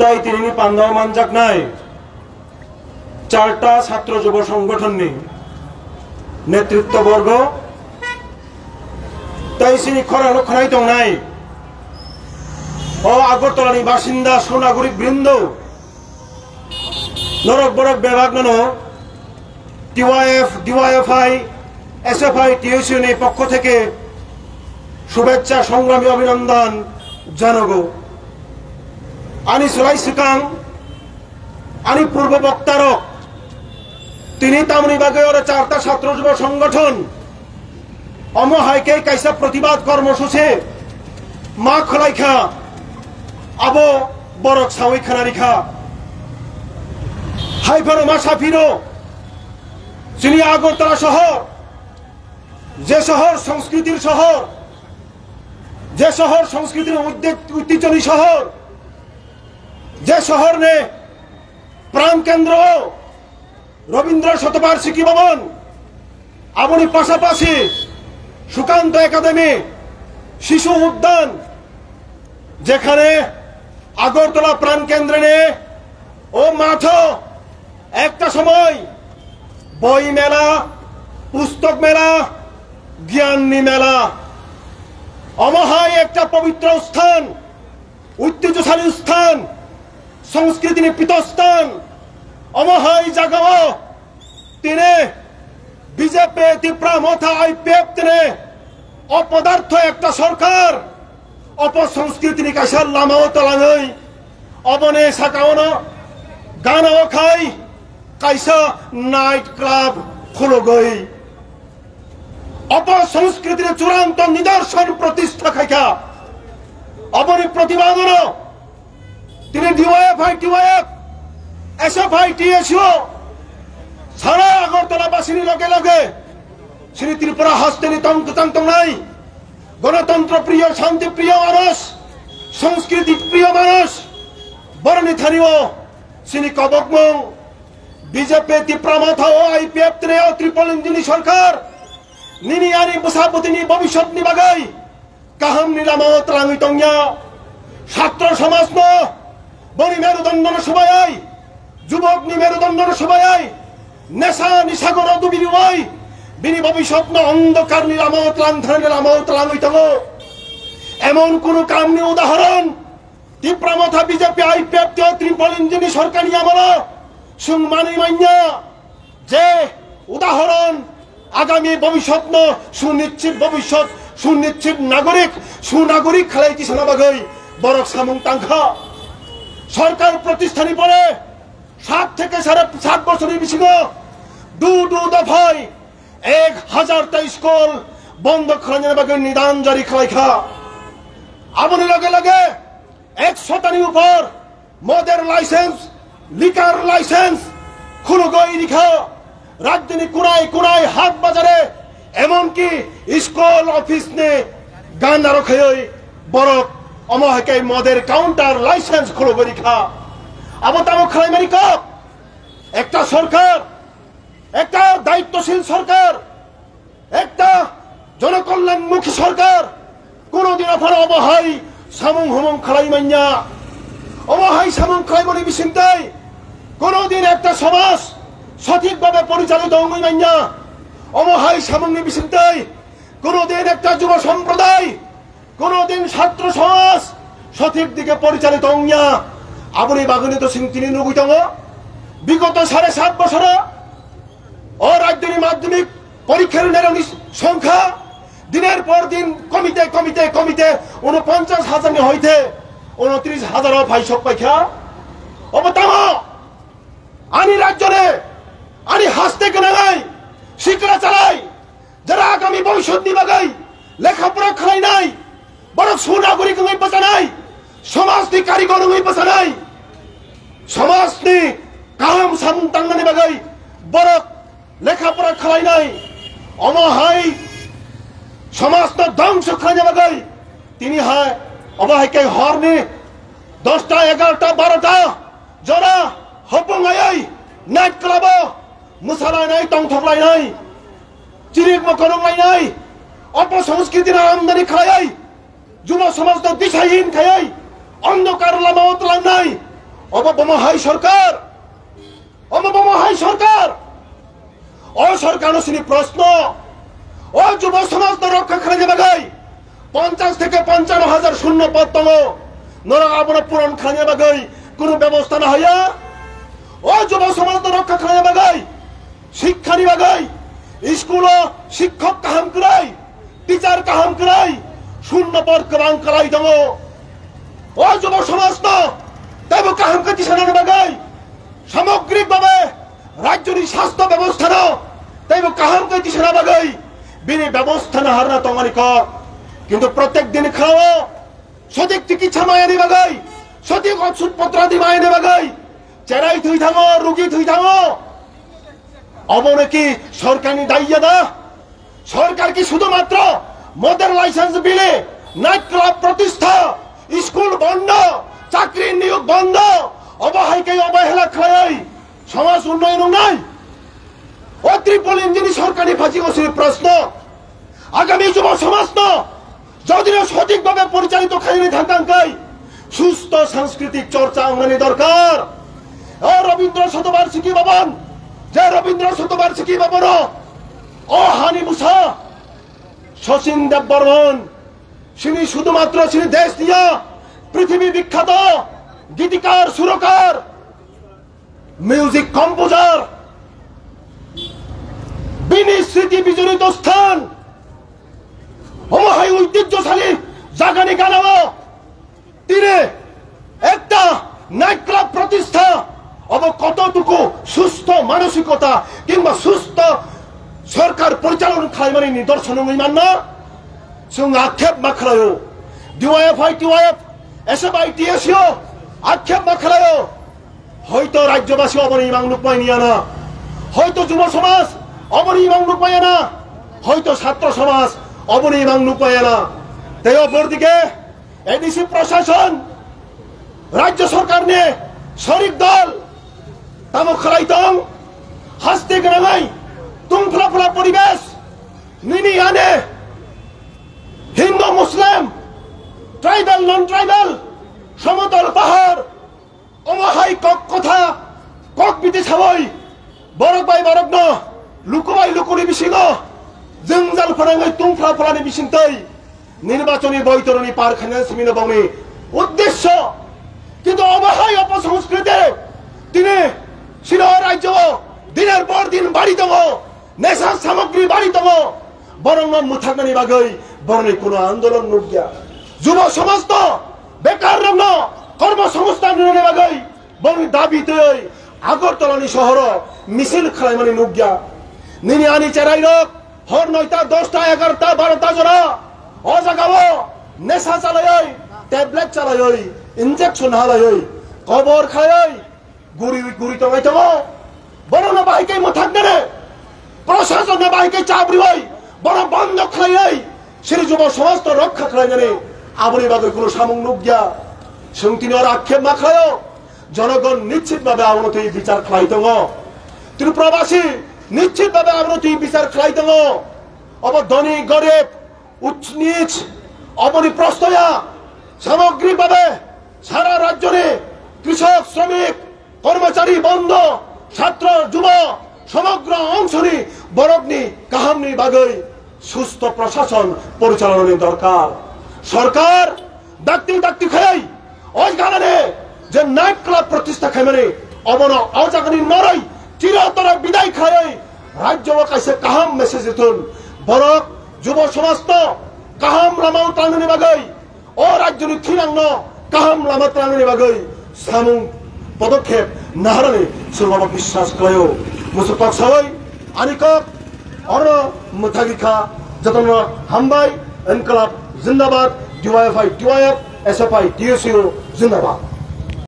তাই তিনি পান্দাও মানজাক নাই চারটা ছাত্র যুব সংগঠন নেই নেতৃত্ববর্গ তাই তিনি খরানো খরাইত নাই ও আগরতলার বাসিন্দা সুনাগরিক বৃন্দ নরক বরক বিভাগ নানো টিওয়াইএফ ডিওয়াইএফআই এসএফআই টিউসিএন এর পক্ষ থেকে শুভেচ্ছা সংগ্রামী অভিনন্দন জানাবো আনি সুলাই সিকাং আনি পূর্ব বক্তারক তিনি তামনি বাগে ওর চারটা ছাত্র যুব সংগঠন অমহাইকে কাইসা প্রতিবাদ কর্মসূচি মা খলাইখা আবো বরক সাউই খানারিখা হাইফারো মা সাফিরো যিনি আগরতলা শহর যে শহর সংস্কৃতির শহর যে শহর সংস্কৃতির ঐতিহ্যবাহী শহর যে শহর নে প্রাণ কেন্দ্র রবীন্দ্র শতবার্ষিকী ভবন আবনি পাশাপাশি সুকান্ত একাডেমি শিশু উদ্যান যেখানে আগরতলা প্রাণ কেন্দ্রে ও মাঠ একটা সময় বই মেলা পুস্তক মেলা জ্ঞানী মেলা অমহায় একটা পবিত্র স্থান ঐতিহ্যশালী স্থান সংস্কৃতি পীঠস্থান অমহায় জায়গা তিনি বিজেপি ত্রিপুরা মথা আইপিএফ তিনি অপদার্থ একটা সরকার অপসংস্কৃতি কাইসার লামাও তলাঙই অবনে সাকাওনো গানাও খাই কাইসা নাইট ক্লাব খুলগই অপসংস্কৃতির চূড়ান্ত নিদর্শন প্রতিষ্ঠা খাইকা অবনি প্রতিবাদন তিনি ডিওয়াইএফআই টিওয়াইএফ এসএফআই টিএসইউ সারা আগরতলাবাসীর লগে লগে শ্রী ত্রিপুরা হস্তেনি তন্ত নাই গণতন্ত্র প্রিয় শান্তি প্রিয় মানুষ সংস্কৃতি প্রিয় মানুষ বরণী থানিও শ্রী কবকমং বিজেপি ত্রিপুরা মাথা ও আইপিএফ ত্রিপল ইঞ্জিনি সরকার নিনি আনি বসাপতিনি ভবিষ্যৎ নিবাগাই কাহাম নিলামত রাঙি টংয়া ছাত্র সমাজ ন বনি মেরুদণ্ডন সবাই যুবক নি মেরুদণ্ডন সবাই নেশা নিশাগর দুবির ওই বিনি ভবিষ্যৎ ন অন্ধকার নিলামত লাংধার নিলামত রাঙি টঙ্গ এমন কোন কাম নি উদাহরণ ত্রিপুরা মাথা বিজেপি আইপিএফ ত্রিপল ইঞ্জিনি সরকার নিয়ে আমল সুমানি মাইয়া যে উদাহরণ আগামী ভবিষ্যৎ ন সুনিশ্চিত ভবিষ্যৎ সুনিশ্চিত সুনাগরিক খালাইতি সানাবাগৈ বরক সামুং টাংখা সরকার প্রতিষ্ঠানী পরে 7 থেকে 7.5 বছরের বেশি দু দফায় 1000টা স্কুল বন্ধ খালাইনের বাগে নিদান জারি খালাইখা আমনের লগে লগে 100টানি উপর মদের লাইসেন্স লিকার লাইসেন্স খুলগই রিখা রাজধানী কুড়াই হাট বাজারে এমনকি স্কুল অফিস নে গান রাখাই বরক অমহাকে মদের কাউন্টার লাইসেন্স খুলগই রিখা আবতামো খালাইমারি কক একটা সরকার একটা দায়িত্বশীল সরকার একটা জনকল্যাণমুখী সরকার কোনদিন আপনার অবহাই সামুং হমং খালাইমাইয়া অবহাই সামুং খালাইমানি বিচিন্তাই কোনদিন একটা সমাজ সঠিকভাবে পরিচালিত হইমাইয়া অমহাই সামুং বিচিন্তাই কোনদিন একটা যুব সম্প্রদায় কোনদিন ছাত্র সমাজ সঠিক দিকে পরিচালিত হইয়া আবনি বাগনি তো সিং তিনি নগুইতং বিগত 7.5 বছর ও রাজ্যের মাধ্যমিক পরীক্ষার নেরনি সংখ্যা দিনের পর দিন কমিতে 49,000 হইতে 29,000 ভাইসক পাইখা অবতাম আনি রাজ্যরে আনি হাসতে কেনাই শিক্ষা চালাই যারা আগামী ভবিষ্যৎ নিবাগাই লেখাপড়া খাই নাই বড় সুনাগরিক হই পাচা নাই সমাজ নি কারিগর হই পাচা নাই সমাজ নি কাম সামতাঙ্গা নিবাগাই বড় লেখাপড়া খাই নাই অমহাই সমাজ তো ধ্বংস খাই নিবাগাই তিনি হয় অবহাইকে হরনি 10টা 11টা 12টা যারা হপঙ্গাই নাইট ক্লাব মুসালাই নাই টংথকলাই নাই চিরিক মকরংলাই নাই অপসংস্কৃতির আমদানি খাই যুব সমাজ তো দিশাহীন খাই অন্ধকার লামাও তলাং নাই অবমহাই সরকার অবমহাই সরকার ও সরকার শ্রী প্রশ্ন ও যুব সমাজ রক্ষা খানে যাবে গাই 50 থেকে 55,000 শূন্য পদ তঙ্গ নরা আবর পূরণ খানে যাবে গাই কোনো ব্যবস্থা না হইয়া ও যুব সমাজ রক্ষা খানে যাবে গাই শিক্ষা নিবা গাই স্কুল শিক্ষক কাহাম করাই টিচার কাহাম করাই শূন্য পদ কাম করাই দঙ্গ ও যুব সমাজ তো তাইব কাহাম কাটি সানানো বাগাই সামগ্রিকভাবে রাজ্যের স্বাস্থ্য ব্যবস্থা না তাইব কাহাম কাটি সানা বাগাই বিনি ব্যবস্থা না হারনা তমানি কর কিন্তু প্রত্যেক দিন খাওয়া সঠিক চিকিৎসা মায়ানি বাগাই সঠিক ওষুধপত্র আদি মায়ানি বাগাই চেরাই থুই থামো রুগী থুই থামো অবনে কি সরকারি দায়িত্ব না সরকার কি শুধুমাত্র মদের লাইসেন্স বিলে নাইট ক্লাব প্রতিষ্ঠা স্কুল বন্ধ চাকরি নিয়োগ বন্ধ অবহাইকে অবহেলা খাই সমাজ উন্নয়ন নাই ও ত্রিপল ইঞ্জিনি সরকারি ফাঁসি বসে প্রশ্ন আগামী যুব সমাজ তো যদিও সঠিকভাবে পরিচালিত খাইনি থাকাঙ্কাই সুস্থ সাংস্কৃতিক চর্চা অঙ্গনে দরকার ও রবীন্দ্র শতবার্ষিকী ভবন যে রবীন্দ্র শতবার্ষিকী ভবন ও হানি মুসা শচীন দেব বর্মন তিনি শুধুমাত্র তিনি দেশ দিয়া পৃথিবী বিখ্যাত গীতিকার সুরকার মিউজিক কম্পোজার বিনি স্মৃতি বিজড়িত স্থান অমহাই ঐতিহ্যশালী জাগানি গানাও তীরে একটা নাইট ক্লাব প্রতিষ্ঠা অব কতটুকু সুস্থ মানসিকতা কিংবা সুস্থ সরকার পরিচালন খাই মানে নিদর্শন ইমান না जों आक्षेप मा खालायो डिवाइएफआई टिवाइएफ एसएफआई टीएसइउ आक्षेप मा खालायो হয়তো রাজ্যবাসী অবনি মাংলুক পাইনিয়া না হয়তো যুব সমাজ অবনি মাংলুক পায় না হয়তো ছাত্র সমাজ অবনি মাংলুক পায় না তাই অপরদিকে এডিসি প্রশাসন রাজ্য সরকার নিয়ে শরিক দল তামো খালাইতং হাসতে গনাই তুমফলাফলা পরিবেশ নিনি আনে হিন্দু মুসলিম ট্রাইবাল নন ট্রাইবাল সমতল পাহাড় অমহাই কথা কক বিতে ছাবই বরক বাই বরক ন লুকুবাই লুকুনি বিসিং জংজাল ফরাঙ্গই তুমফলা ফলানি বিসিংতই নির্বাচনী বৈতরণী পার খানে সিমিন বাউনি উদ্দেশ্য কিন্তু অমহাই অপসংস্কৃতি তিনি শির রাজ্য দিনের পর দিন বাড়ি দङ নেশা সামগ্রী বাড়ি দङ বরং মুথাগনি বাগৈ বরং কোনো আন্দোলন নুগিয়া যুব সমাজ তো বেকার রং কর্মসংস্থান বাগৈ বরং দাবিতে আগরতলানি শহর মিছিল খালাইমানি নুগিয়া নিনি আনি চেরাই রক হর 9টা 10টা 11টা 12টা জোড়া ও জাগাও নেশা চালাই ট্যাবলেট চালাই ইনজেকশন হালাই কবর খাই গুড়ি গুড়ি টঙাই দङ বরং বাহিকে মুথাগনে প্রশাসন বাহিকে চাবরি বড় বন্ধ খাই সেই যুব সমাজ তো রক্ষা খাই জানে আবরি বাগে কোনো সামং নুগিয়া সংতিনি ওর আক্ষেপ মা খায় জনগণ নিশ্চিতভাবে আবনতি বিচার খাই দङ তিনি প্রবাসী নিশ্চিতভাবে আবনতি বিচার খাই দङ অব ধনী গরিব উচ্চ নিচ অবনি প্রস্তয়া সামগ্রিকভাবে সারা রাজ্যে কৃষক শ্রমিক কর্মচারী বন্ধ ছাত্র যুব সমগ্র অংশনি বরকনি কাহামনি বাগৈ সুস্থ প্রশাসন পরিচালনের দরকার সরকার ডাক্তি ডাক্তি খাই ওই কারণে যে নাইট ক্লাব প্রতিষ্ঠা খাই মানে অবন অজাগনি নরই চিরতর বিদায় খাই রাজ্য কাছে কাহাম মেসেজ দিতুন বরক যুব সমাজ তো কাহাম লামাও টাননি বাগৈ ও রাজ্যনি থিরাংন কাহাম লামা টাননি বাগৈ সামুং পদক্ষেপ নাহারনি সুরবাবা বিশ্বাস কয়ো মুসুকক সাवै আনিকক অর মুথাগিখা যতন হামবাই ইনকলাব জিন্দাবাদ ডিওয়াইএফআই টিওয়াইএফ এসএফআই টিএসইউ জিন্দাবাদ।